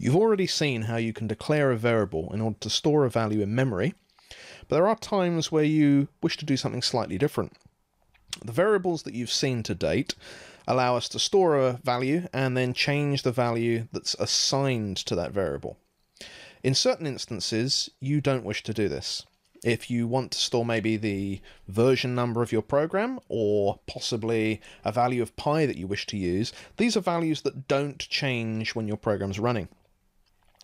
You've already seen how you can declare a variable in order to store a value in memory, but there are times where you wish to do something slightly different. The variables that you've seen to date allow us to store a value and then change the value that's assigned to that variable. In certain instances, you don't wish to do this. If you want to store maybe the version number of your program, or possibly a value of pi that you wish to use, these are values that don't change when your program's running.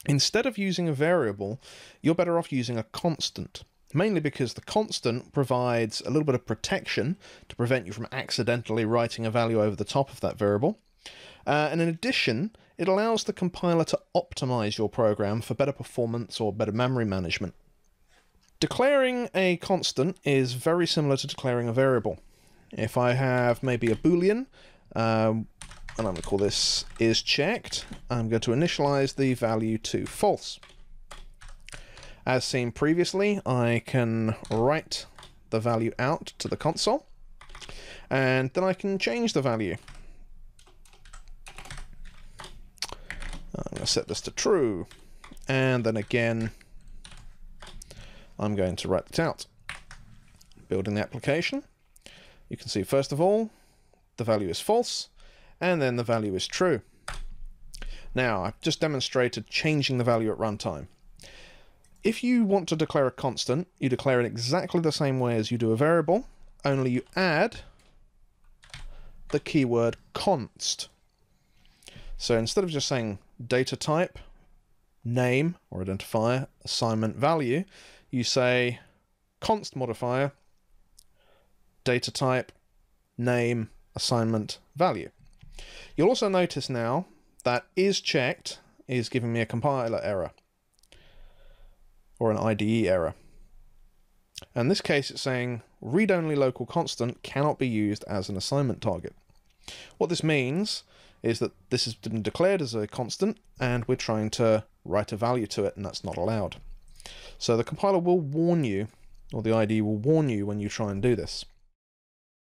Instead of using a variable, you're better off using a constant, mainly because the constant provides a little bit of protection to prevent you from accidentally writing a value over the top of that variable. And in addition, it allows the compiler to optimize your program for better performance or better memory management. Declaring a constant is very similar to declaring a variable. If I have maybe a boolean, and I'm going to call this isChecked, I'm going to initialize the value to false. As seen previously, I can write the value out to the console, and then I can change the value. I'm going to set this to true, and then again I'm going to write it out. Building the application, you can see first of all the value is false, and then the value is true. Now I've just demonstrated changing the value at runtime. If you want to declare a constant, you declare it exactly the same way as you do a variable, only you add the keyword const. So instead of just saying data type, name or identifier, assignment value, you say const modifier, data type, name, assignment value. You'll also notice now that isChecked is giving me a compiler error or an IDE error. In this case, it's saying read-only local constant cannot be used as an assignment target. What this means is that this has been declared as a constant and we're trying to write a value to it, and that's not allowed. So the compiler will warn you, or the IDE will warn you when you try and do this.